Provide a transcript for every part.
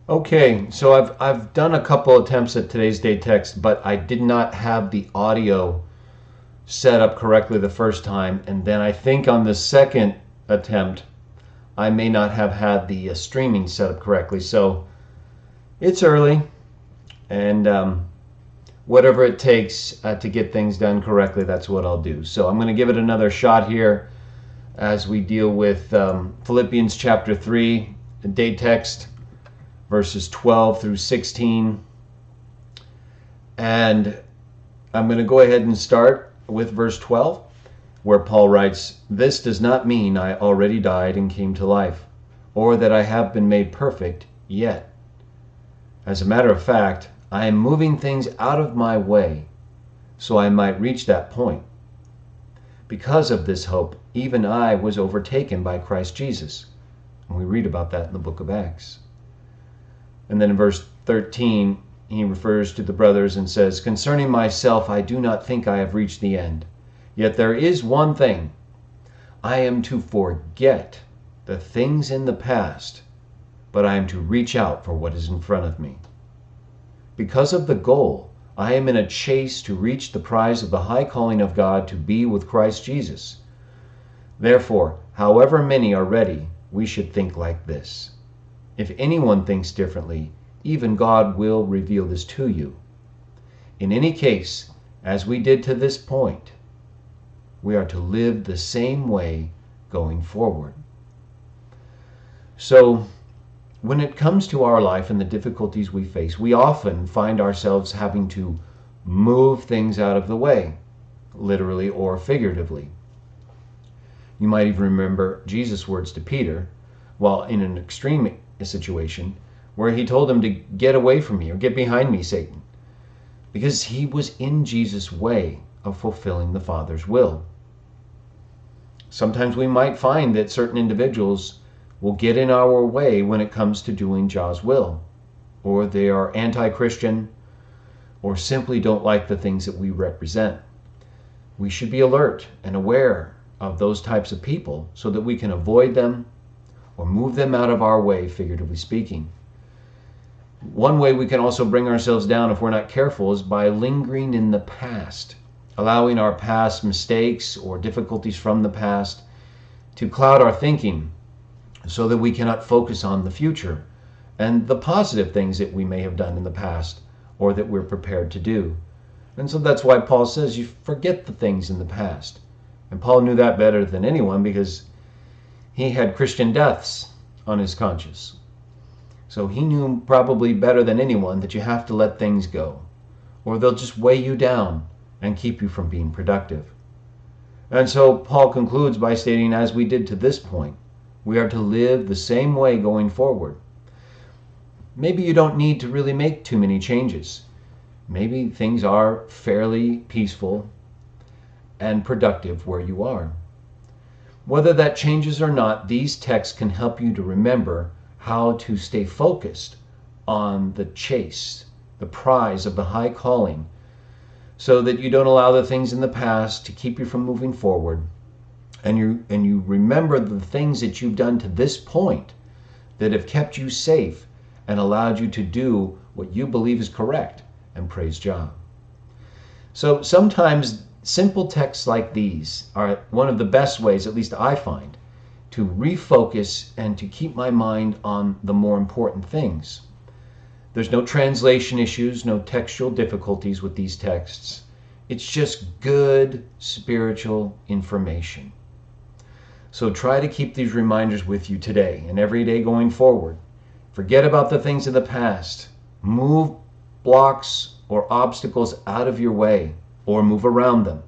Okay, so I've done a couple attempts at today's day text, but I did not have the audio set up correctly the first time, and then I think on the second attempt I may not have had the streaming set up correctly. So it's early, and whatever it takes to get things done correctly, that's what I'll do. So I'm going to give it another shot here as we deal with Philippians chapter 3, the day text, verses 12 through 16. And I'm going to go ahead and start with verse 12, where Paul writes, "This does not mean I already died and came to life, or that I have been made perfect yet. As a matter of fact, I am moving things out of my way so I might reach that point. Because of this hope, even I was overtaken by Christ Jesus." And we read about that in the book of Acts. And then in verse 13, he refers to the brothers and says, "Concerning myself, I do not think I have reached the end. Yet there is one thing. I am to forget the things in the past, but I am to reach out for what is in front of me. Because of the goal, I am in a chase to reach the prize of the high calling of God to be with Christ Jesus. Therefore, however many are ready, we should think like this. If anyone thinks differently, even God will reveal this to you. In any case, as we did to this point, we are to live the same way going forward." So, when it comes to our life and the difficulties we face, we often find ourselves having to move things out of the way, literally or figuratively. You might even remember Jesus' words to Peter, while in an extreme situation, where he told him to get away from me, or get behind me, Satan, because he was in Jesus' way of fulfilling the Father's will. Sometimes we might find that certain individuals will get in our way when it comes to doing God's will, or they are anti-Christian, or simply don't like the things that we represent. We should be alert and aware of those types of people so that we can avoid them or move them out of our way, figuratively speaking. One way we can also bring ourselves down if we're not careful is by lingering in the past, allowing our past mistakes or difficulties from the past to cloud our thinking so that we cannot focus on the future and the positive things that we may have done in the past or that we're prepared to do. And so that's why Paul says you forget the things in the past. And Paul knew that better than anyone because he had Christian deaths on his conscience. So he knew probably better than anyone that you have to let things go, or they'll just weigh you down and keep you from being productive. And so Paul concludes by stating, as we did to this point, we are to live the same way going forward. Maybe you don't need to really make too many changes. Maybe things are fairly peaceful and productive where you are. Whether that changes or not, these texts can help you to remember how to stay focused on the chase, the prize of the high calling, so that you don't allow the things in the past to keep you from moving forward, and you remember the things that you've done to this point that have kept you safe and allowed you to do what you believe is correct, and praise God. So sometimes simple texts like these are one of the best ways, at least I find, to refocus and to keep my mind on the more important things. There's no translation issues, no textual difficulties with these texts. It's just good spiritual information. So try to keep these reminders with you today and every day going forward. Forget about the things of the past. Move blocks or obstacles out of your way or move around them,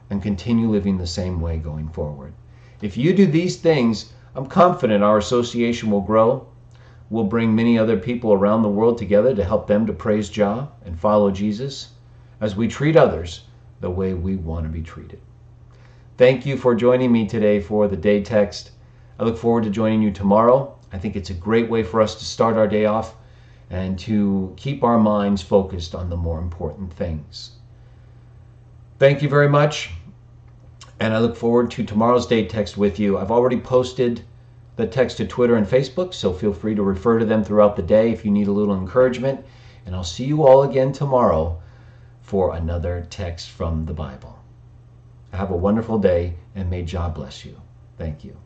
and continue living the same way going forward. If you do these things, I'm confident our association will grow. We'll bring many other people around the world together to help them to praise Jah and follow Jesus as we treat others the way we want to be treated. Thank you for joining me today for the day text. I look forward to joining you tomorrow. I think it's a great way for us to start our day off and to keep our minds focused on the more important things. Thank you very much. And I look forward to tomorrow's day text with you. I've already posted the text to Twitter and Facebook, so feel free to refer to them throughout the day if you need a little encouragement. And I'll see you all again tomorrow for another text from the Bible. Have a wonderful day, and may God bless you. Thank you.